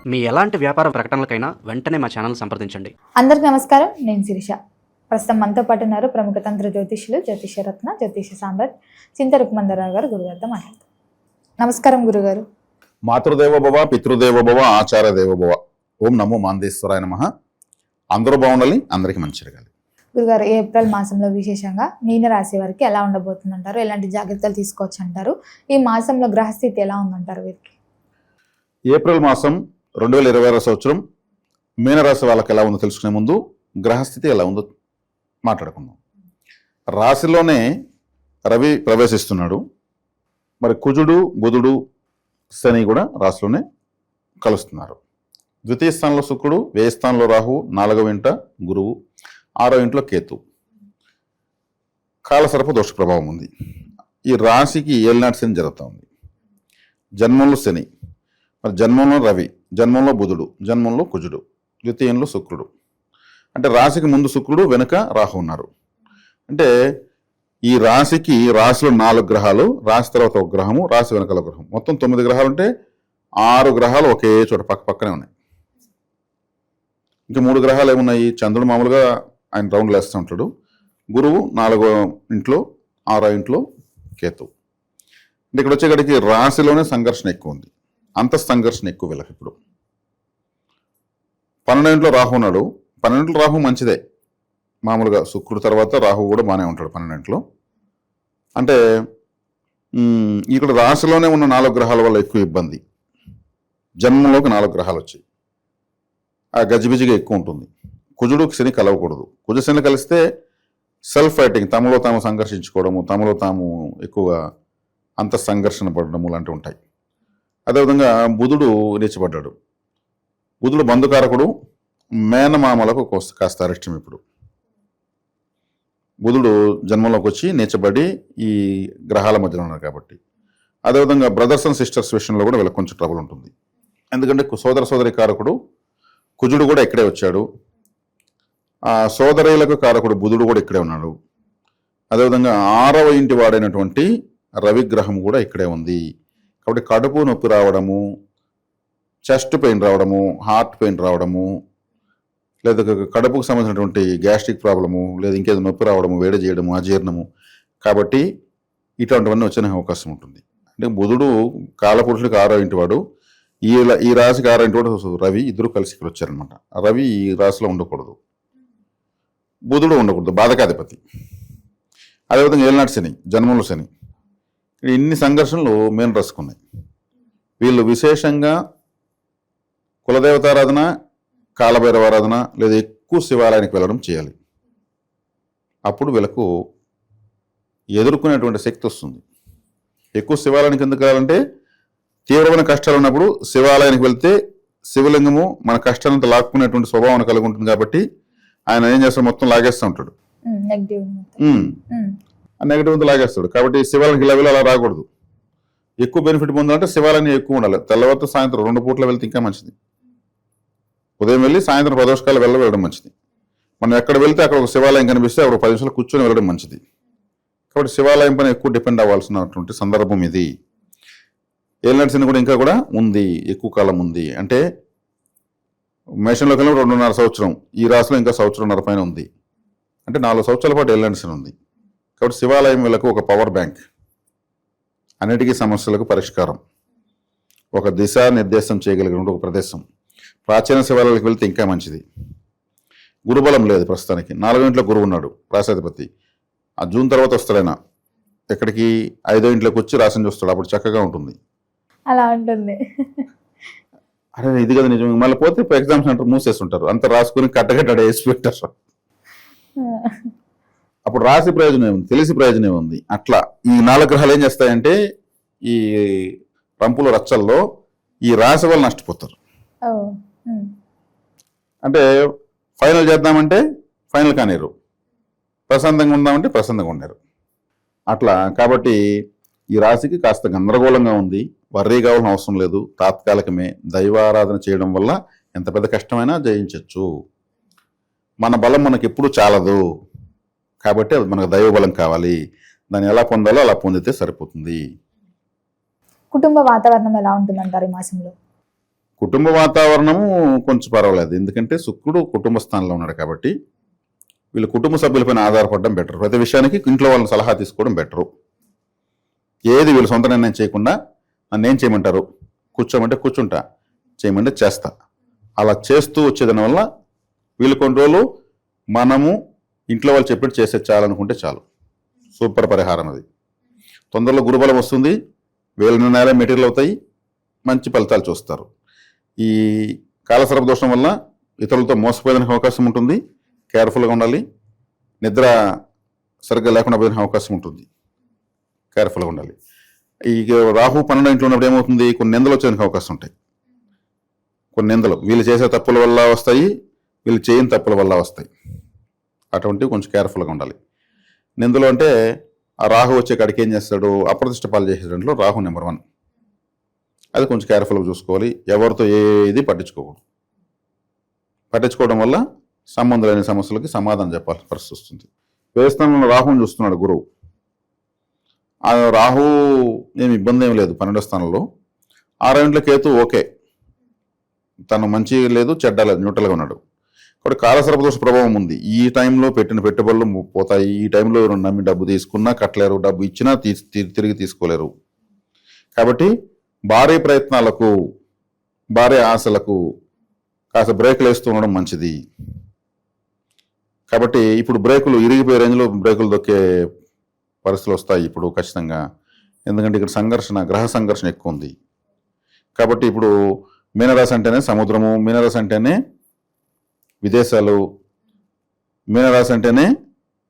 మీ ఎలాంటి వ్యాపార ప్రకటనలకైనా వెంటనే మా ఛానల్ సంప్రదించండి. అందరికి నమస్కారం. నేను శిరీష. ప్రస్తుతం మనతో పాటు ఉన్నారు ప్రముఖ తంత్ర జ్యోతిష్యులు, జ్యోతిష్యరత్న, జ్యోతిష సామ్రాట్ చింత రుక్మందరావు గారు. గురుగారితో మాట్లాడతాం. నమస్కారం గురుగారు. మాతృదేవ భవ, పితృదేవ భవ, ఆచార్య దేవ భవ. ఓం నమో మాందేశ్వరాయ నమః. అందరూ బాగుండాలి, అందరికీ మంచి జరగాలి. గురుగారు, ఏప్రిల్ మాసంలో విశేషంగా మీన రాశి వారికి ఎలా ఉండబోతుందంటారు? ఎలాంటి జాగ్రత్తలు తీసుకోవచ్చు అంటారు? ఈ మాసంలో గ్రహస్థితి ఎలా ఉందంటారు వీరికి? ఏప్రిల్ మాసం 2020 సంవత్సరం మీనరాశి వాళ్ళకి ఎలా ఉందో తెలుసుకునే ముందు గ్రహస్థితి ఎలా ఉందో మాట్లాడుకుందాం. రాశిలోనే రవి ప్రవేశిస్తున్నాడు. మరి కుజుడు, బుధుడు, శని కూడా రాశిలోనే కలుస్తున్నారు. ద్వితీయ స్థానంలో శుక్రుడు, వ్యయ స్థానంలో రాహు, 4వ ఇంట గురువు, 6వ ఇంట్లో కేతు. కాలసర్ప దోష ప్రభావం ఉంది. ఈ రాశికి ఏలినాటి శని జరుగుతూ ఉంది. జన్మంలో శని, మరి జన్మంలో రవి, జన్మంలో బుధుడు, జన్మంలో కుజుడు, ద్వితీయంలో శుక్రుడు. అంటే రాశికి ముందు శుక్రుడు, వెనుక రాహు ఉన్నారు. అంటే ఈ రాశిలో 4 గ్రహాలు, రాశి తర్వాత ఒక గ్రహము, రాశి వెనకాల ఒక గ్రహం, మొత్తం 9 గ్రహాలు ఉంటే 6 గ్రహాలు ఒకే చోట పక్కనే ఉన్నాయి. ఇంకా 3 గ్రహాలు ఏమున్నాయి? చంద్రుడు మామూలుగా ఆయన రౌండ్లు వేస్తూ ఉంటాడు. గురువు 4వ ఇంట్లో, 6వ ఇంట్లో కేతు. అంటే ఇక్కడ వచ్చేకాడికి రాశిలోనే సంఘర్షణ ఎక్కువ ఉంది. అంత సంఘర్షణ ఎక్కువ వీళ్ళకి. ఇప్పుడు 12వ ఇంట్లో రాహు ఉన్నాడు. 12వ ఇంట్లో రాహు మంచిదే, మామూలుగా శుక్రుడు తర్వాత రాహు కూడా బాగానే ఉంటాడు 12వ ఇంట్లో. అంటే ఇక్కడ రాశిలోనే ఉన్న 4 గ్రహాల వల్ల ఎక్కువ ఇబ్బంది. జన్మంలోకి 4 గ్రహాలు వచ్చాయి. ఆ గజిబిజిగా ఎక్కువ ఉంటుంది. కుజుడు శని కలవకూడదు. కుజ శని కలిస్తే సెల్ఫ్ ఫైటింగ్, తమలో తాము సంఘర్షించుకోవడము, తమలో తాము ఎక్కువగా అంత సంఘర్షణ పడడము లాంటివి ఉంటాయి. అదేవిధంగా బుధుడు నీచబడ్డాడు. బుధుడు బంధుకారకుడు, మేనమామలకు కాస్త అరిష్టం. ఇప్పుడు బుధుడు జన్మంలోకి వచ్చి నీచబడి ఈ గ్రహాల మధ్యలో ఉన్నారు కాబట్టి. అదేవిధంగా బ్రదర్స్ అండ్ సిస్టర్స్ విషయంలో కూడా వీళ్ళకి కొంచెం ట్రబుల్ ఉంటుంది. ఎందుకంటే సోదరి కారకుడు కుజుడు కూడా ఇక్కడే వచ్చాడు. ఆ సోదరులకు కారకుడు బుధుడు కూడా ఇక్కడే ఉన్నాడు. అదేవిధంగా 6వ ఇంటి వాడైనటువంటి రవిగ్రహం కూడా ఇక్కడే ఉంది. కాబట్టి కడుపు నొప్పి రావడము, చెస్ట్ పెయిన్ రావడము, హార్ట్ పెయిన్ రావడము, లేదా కడుపుకు సంబంధించినటువంటి గ్యాస్ట్రిక్ ప్రాబ్లము, లేదా ఇంకేదో నొప్పి రావడము, వేడి చేయడము, అజీర్ణము. కాబట్టి ఇటువంటివన్నీ వచ్చే అవకాశం ఉంటుంది. అంటే బుధుడు కాలపురుషుడికి 6వ ఇంటి వాడు, ఈ రాశికి 6వ ఇంటి వాడు రవి, ఇద్దరు కలిసి ఇక్కడ వచ్చారనమాట. రవి ఈ రాశిలో ఉండకూడదు, బుధుడు ఉండకూడదు, బాధకాధిపతి. అదేవిధంగా ఏలినాటి శని, జన్మంలో శని. ఇన్ని సంఘర్షణలు మేము రసుకున్నాయి. వీళ్ళు విశేషంగా కులదేవతారాధన, కాలభైరవారాధన, లేదా ఎక్కువ శివాలయానికి వెళ్ళడం చేయాలి. అప్పుడు వీళ్ళకు ఎదుర్కొనేటువంటి శక్తి వస్తుంది. ఎక్కువ శివాలయానికి ఎందుకు వెళ్ళాలంటే, తీవ్రమైన కష్టాలు ఉన్నప్పుడు శివాలయానికి వెళ్తే శివలింగము మన కష్టాలంతా లాక్కునేటువంటి స్వభావం కలిగి ఉంటుంది. కాబట్టి ఆయన ఏం చేస్తాడు, మొత్తం లాగేస్తూ ఉంటాడు, నెగిటివ్ అంతా లాగేస్తాడు. కాబట్టి శివాలయానికి ఇలా వెళ్ళి అలా రాకూడదు. ఎక్కువ బెనిఫిట్ పొందాలంటే శివాలయం ఎక్కువ ఉండాలి. తెల్లవారితో సాయంత్రం 2 పూట్ల వెళ్తే ఇంకా మంచిది. ఉదయం వెళ్ళి సాయంత్రం ప్రదోషకాలు వెళ్ళడం మంచిది. మనం ఎక్కడ వెళ్తే అక్కడ ఒక శివాలయం కనిపిస్తే అక్కడ 10 నిమిషాలు కూర్చొని వెళ్ళడం మంచిది. కాబట్టి శివాలయం పైన ఎక్కువ డిపెండ్ అవ్వాల్సినటువంటి సందర్భం ఇది. ఏలినాటి శని కూడా ఇంకా కూడా ఉంది, ఎక్కువ కాలం ఉంది. అంటే మేషంలోకి వెళ్ళి 2.5 సంవత్సరం, ఈ రాశిలో ఇంకా 1.5 సంవత్సరం పైన ఉంది. అంటే 4 సంవత్సరాల పాటు ఏలినాటి శని ఉంది. కాబట్టి శివాలయం వీళ్ళకు ఒక పవర్ బ్యాంక్, అన్నిటికీ సమస్యలకు పరిష్కారం, ఒక దిశా నిర్దేశం చేయగలిగిన ఒక ప్రదేశం. ప్రాచీన శివాలయాలకు వెళ్తే ఇంకా మంచిది. గురుబలం లేదు ప్రస్తుతానికి. 4వ ఇంట్లో గురువు ఉన్నాడు, రాశాధిపతి. ఆ జూన్ తర్వాత వస్తాడైనా ఎక్కడికి 5వ ఇంట్లోకి వచ్చి రాశిని చూస్తాడు. అప్పుడు చక్కగా ఉంటుంది. అలా ఉంటుంది. అరే ఇది కదా నిజం. మళ్ళీ పోతే ఎగ్జామ్ సెంటర్ మూసేస్తుంటారు, అంత రాసుకుని కట్టగట్టాడు వేసి పెట్టారు. అప్పుడు రాసి ప్రయోజనం ఏముంది, తెలిసి ప్రయోజనం ఏముంది. అట్లా ఈ 4 గ్రహాలు ఏం చేస్తాయంటే, ఈ రంపుల రచ్చల్లో ఈ రాశి వాళ్ళు నష్టపోతారు. అంటే ఫైనల్ చేద్దామంటే ఫైనల్ కానిరు, ప్రశాంతంగా ఉందామంటే ప్రశాంతంగా ఉండరు. అట్లా కాబట్టి ఈ రాశికి కాస్త గందరగోళంగా ఉంది. వర్రీ కావాల్సిన అవసరం లేదు, తాత్కాలికమే. దైవారాధన చేయడం వల్ల ఎంత పెద్ద కష్టమైనా జయించవచ్చు. మన బలం మనకి ఎప్పుడు చాలదు. కాబట్టి అది మనకు దైవబలం కావాలి. దాన్ని ఎలా పొందాలో అలా పొందితే సరిపోతుంది. కుటుంబ వాతావరణం ఎలా ఉంటుందంటారు ఈ మాసంలో? కుటుంబ వాతావరణము కొంచెం పర్వాలేదు, ఎందుకంటే శుక్రుడు కుటుంబ స్థానంలో ఉన్నాడు కాబట్టి వీళ్ళు కుటుంబ సభ్యులపైన ఆధారపడడం బెటర్. ప్రతి విషయానికి ఇంట్లో వాళ్ళని సలహా తీసుకోవడం బెటరు. ఏది వీళ్ళు సొంత నిర్ణయం చేయకుండా నన్ను ఏం చేయమంటారు, కూర్చోమంటే కూర్చుంటా, చేయమంటే చేస్తా, అలా చేస్తూ వచ్చేదాని వల్ల వీళ్ళు కొన్ని రోజులు మనము ఇంట్లో వాళ్ళు చెప్పినట్టు చేసే చాలనుకుంటే చాలు. సూపర్ పరిహారం అది. తొందరలో గురుబలం వస్తుంది, వీళ్ళ నిర్ణయాలే మెటీరియల్ అవుతాయి, మంచి ఫలితాలు చూస్తారు. ఈ కాలసర్ప దోషం వల్ల ఇతరులతో మోసపోయేదానికి అవకాశం ఉంటుంది, కేర్ఫుల్గా ఉండాలి. నిద్ర సరిగ్గా లేకుండా పోయేదానికి అవకాశం ఉంటుంది, కేర్ఫుల్గా ఉండాలి. ఈ రాహు 12 ఇంట్లో ఉన్నప్పుడు ఏమవుతుంది, కొన్ని నిందలు వచ్చేదానికి అవకాశం ఉంటాయి. కొన్ని నిందలు వీళ్ళు చేసే తప్పుల వల్ల వస్తాయి, వీళ్ళు చేయని తప్పుల వల్ల వస్తాయి. అటువంటివి కొంచెం కేర్ఫుల్గా ఉండాలి. నిందలు అంటే ఆ రాహు వచ్చే కాడికి ఏం చేస్తాడు, అప్రతిష్ట పాలు చేసే దాంట్లో రాహు నెంబర్ 1. అది కొంచెం కేర్ఫుల్గా చూసుకోవాలి. ఎవరితో ఏది పట్టించుకోవడం వల్ల సంబంధం లేని సమస్యలకి సమాధానం చెప్పాల్సిన పరిస్థితి వస్తుంది. వేస్థానంలో రాహుని చూస్తున్నాడు గురువు. ఆ రాహు ఏమి ఇబ్బంది ఏమి లేదు 12వ స్థానంలో. 6వ ఇంట్లో కేతు ఓకే, తను మంచి లేదు చెడ్డ లేదు, న్యూట్రల్గా ఉన్నాడు. కాబట్టి కాలసర్పదోష ప్రభావం ఉంది. ఈ టైంలో పెట్టిన పెట్టుబడులు పోతాయి. ఈ టైంలో ఎవరు నమ్మి డబ్బు తీసుకున్నా కట్టలేరు, డబ్బు ఇచ్చినా తిరిగి తీసుకోలేరు. కాబట్టి భారీ ప్రయత్నాలకు, భారీ ఆశలకు కాస్త బ్రేకులు వేస్తూ ఉండడం మంచిది. కాబట్టి ఇప్పుడు బ్రేకులు ఇరిగిపోయే రేంజ్లో బ్రేకులు దొక్కే పరిస్థితులు వస్తాయి ఇప్పుడు ఖచ్చితంగా. ఎందుకంటే ఇక్కడ గ్రహ సంఘర్షణ ఎక్కువ ఉంది. కాబట్టి ఇప్పుడు మీనరాశి అంటేనే సముద్రము, మీనరాశి అంటేనే విదేశాలు, మీనరాశి అంటేనే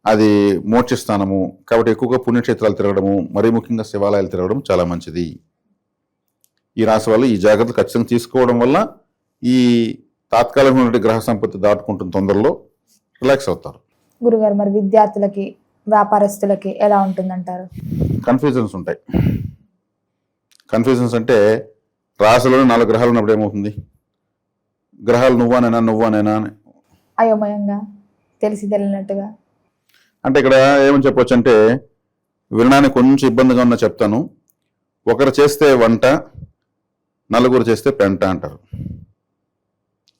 అది మోక్షస్థానము. కాబట్టి ఎక్కువగా పుణ్యక్షేత్రాలు తిరగడము, మరీ ముఖ్యంగా శివాలయాలు తిరగడం చాలా మంచిది. ఈ రాశి వాళ్ళు ఈ జాగ్రత్తలు ఖచ్చితంగా తీసుకోవడం వల్ల ఈ తాత్కాలికమైన గ్రహ సంపత్తి దాటుకుంటున్న తొందరలో రిలాక్స్ అవుతారు. గురుగారు, మరి విద్యార్థులకి, వ్యాపారస్తులకి ఎలా ఉంటుందంటారు? కన్ఫ్యూజన్స్ ఉంటాయి. కన్ఫ్యూజన్స్ అంటే రాశిలోనే 4 గ్రహాలు ఉన్నప్పుడు ఏమవుతుంది, గ్రహాలు నువ్వానేనా అయోమయంగా, తెలిసి తెలియనట్టుగా. అంటే ఇక్కడ ఏమని చెప్పొచ్చు అంటే, వినడానికి కొంచెం ఇబ్బందిగా ఉన్నా చెప్తాను. ఒకరు చేస్తే వంట, నలుగురు చేస్తే పెంట అంటారు.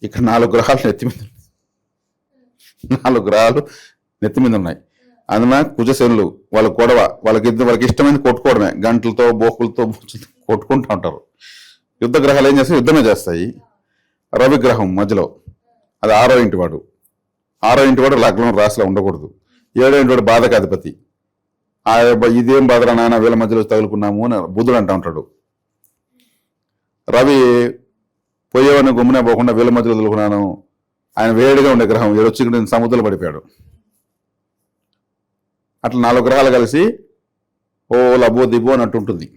ఇక్కడ 4 గ్రహాలు నెత్తి మీద, 4 గ్రహాలు నెత్తి మీద ఉన్నాయి. అందున కుజశనులు, వాళ్ళ గొడవ, వాళ్ళకి ఇష్టమైంది కొట్టుకోవడమే, గంటలతో బోకులతో కొట్టుకుంటూ ఉంటారు. యుద్ధ గ్రహాలు ఏం చేస్తాయి, యుద్ధమే చేస్తాయి. రవి గ్రహం మధ్యలో, అది 6వ ఇంటి వాడు. 6వ ఇంటి వాడు లగ్నం రాశిలో ఉండకూడదు. 7వ ఇంటి వాడు బాధకు అధిపతి. ఇదేం బాధరా నాయన, వీళ్ళ మధ్యలో తగులుకున్నాము అని బుధుడు అంటూ ఉంటాడు. రవి పోయేవాడిని గుమ్మినా పోకుండా వీళ్ళ మధ్యలో తగులుకున్నాను, ఆయన వేడిగా ఉండే గ్రహం, వచ్చి నేను సముద్రంలో పడిపోయాడు. అట్లా 4 గ్రహాలు కలిసి ఓ లబ్బో దిబ్బో అని అంటుంటుంది.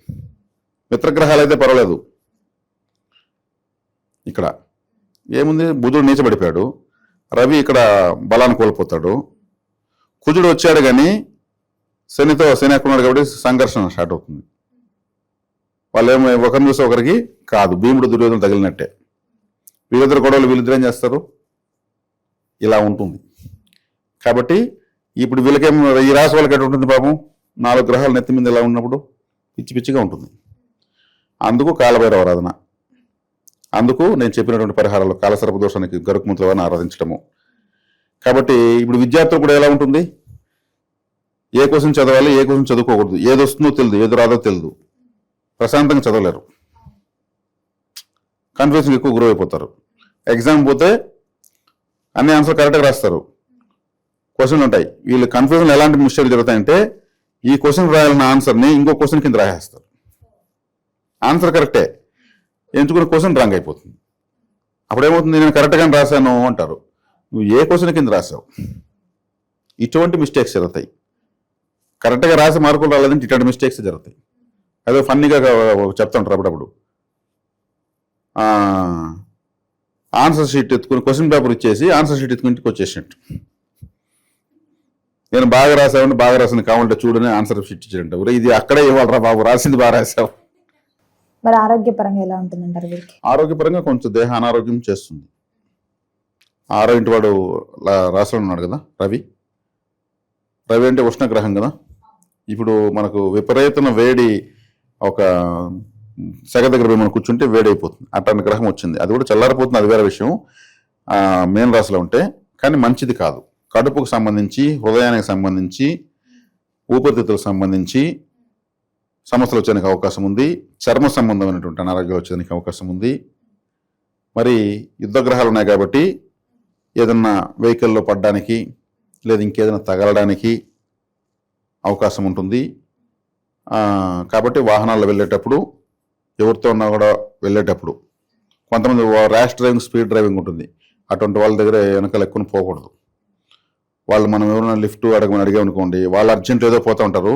మిత్రగ్రహాలు అయితే పర్వాలేదు. ఇక్కడ ఏముంది, బుధుడు నీచబడిపోయాడు, రవి ఇక్కడ బలాన్ని కోల్పోతాడు. కుజుడు వచ్చాడు కానీ శని ఎక్కడున్నాడు కాబట్టి సంఘర్షణ స్టార్ట్ అవుతుంది. వాళ్ళు ఏమో ఒకరిని చూసి ఒకరికి కాదు, భీముడు దుర్యోధన తగిలినట్టే. వీళ్ళిద్దరు గొడవలు వీళ్ళిద్దరు ఏం చేస్తారు, ఇలా ఉంటుంది. కాబట్టి ఇప్పుడు వీళ్ళకేం, ఈ రాశి వాళ్ళకి ఎటు ఉంటుంది పాపం, 4 గ్రహాలు నెత్తి మీద ఇలా ఉన్నప్పుడు పిచ్చిగా ఉంటుంది. అందుకు కాలభైరవ ఆరాధన, అందుకు నేను చెప్పినటువంటి పరిహారాలు, కాలసర్ప దోషానికి గరుకుమంతులను ఆరాధించడము. కాబట్టి ఇప్పుడు విద్యార్థులు కూడా ఎలా ఉంటుంది, ఏ క్వశ్చన్ చదవాలి, ఏ క్వశ్చన్ చదువుకోకూడదు, ఏది వస్తుందో తెలియదు, ఏది రాదో తెలియదు, ప్రశాంతంగా చదవలేరు, కన్ఫ్యూజన్ ఎక్కువ గురి అయిపోతారు. ఎగ్జామ్ పోతే అన్ని ఆన్సర్ కరెక్ట్గా రాస్తారు, క్వశ్చన్లు ఉంటాయి. వీళ్ళు కన్ఫ్యూజన్ ఎలాంటి మిస్టేక్ జరుగుతాయంటే, ఈ క్వశ్చన్ రాయాలన్న ఆన్సర్ని ఇంకో క్వశ్చన్ కింద రాసేస్తారు. ఆన్సర్ కరెక్టే, ఎంచుకున్న క్వశ్చన్ రాంగ్ అయిపోతుంది. అప్పుడు ఏమవుతుంది, నేను కరెక్ట్గానే రాశాను అంటారు, నువ్వు ఏ క్వశ్చన్ కింద రాసావు. ఇటువంటి మిస్టేక్స్ జరుగుతాయి. కరెక్ట్గా రాసి మార్కులు రాలేదంటే ఇటువంటి మిస్టేక్స్ జరుగుతాయి. అదే ఫన్నీగా చెప్తా ఉంటారు అప్పుడప్పుడు. ఆన్సర్ షీట్ ఎత్తుకుని క్వశ్చన్ పేపర్ ఇచ్చేసి ఆన్సర్ షీట్ ఎత్తుకుని ఇంటికి వచ్చేసినట్టు, నేను బాగా రాసావంటే బాగా రాసింది కావాలంటే చూడని ఆన్సర్ షీట్ ఇచ్చాడంట. ఇది అక్కడే ఇవ్వాలరా బాబు, రాసింది బాగా రాసావు. మరి ఆరోగ్యపరంగా ఎలా ఉంటుందంటారు వీరికి? ఆరోగ్యపరంగా కొంచెం దేహ అనారోగ్యం చేస్తుంది. 6వ ఇంటి వాడు రాశిలో ఉన్నాడు కదా రవి. రవి అంటే ఉష్ణగ్రహం కదా. ఇప్పుడు మనకు విపరీతమైన వేడి, ఒక సెగ దగ్గర పోయి మనం కూర్చుంటే వేడైపోతుంది. అట్లాంటి గ్రహం వచ్చింది. అది కూడా చల్లారిపోతుంది, అది వేరే విషయం. మీన రాశిలో ఉంటే కానీ మంచిది కాదు. కడుపుకు సంబంధించి, హృదయానికి సంబంధించి, ఊపిరితిత్తులకు సంబంధించి సమస్యలు వచ్చేదానికి అవకాశం ఉంది. చర్మ సంబంధమైనటువంటి అనారోగ్యాలు వచ్చేదానికి అవకాశం ఉంది. మరి యుద్ధ గ్రహాలు ఉన్నాయి కాబట్టి ఏదన్నా వెహికల్లో పడడానికి లేదా ఇంకేదైనా తగలడానికి అవకాశం ఉంటుంది. కాబట్టి వాహనాల్లో వెళ్ళేటప్పుడు, ఎవరితో ఉన్నా కూడా వెళ్ళేటప్పుడు, కొంతమంది ర్యాష్ డ్రైవింగ్, స్పీడ్ డ్రైవింగ్ ఉంటుంది. అటువంటి వాళ్ళ దగ్గర వెనకాల ఎక్కువ పోకూడదు. వాళ్ళు మనం ఎవరైనా లిఫ్ట్ అడిగామనుకోండి, వాళ్ళు అర్జెంట్ ఏదో పోతూ ఉంటారు.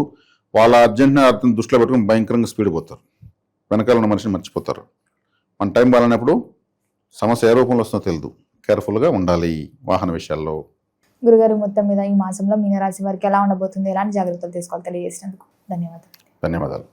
వాళ్ళ అర్జెంట్ని అర్థం దృష్టిలో పెట్టుకుని భయంకరంగా స్పీడ్ పోతారు. వెనకాల ఉన్న మనిషిని మర్చిపోతారు. మన టైం బాగాలేనప్పుడు సమస్య ఏ రూపంలో వస్తుందో తెలియదు. కేర్ఫుల్గా ఉండాలి వాహన విషయాల్లో. గురుగారు, మొత్తం మీద ఈ మాసంలో మీనరాశి వారికి ఎలా ఉండబోతుంది, ఎలాంటి జాగ్రత్తలు తీసుకోవాలి తెలియజేసినందుకు ధన్యవాదాలు. ధన్యవాదాలు.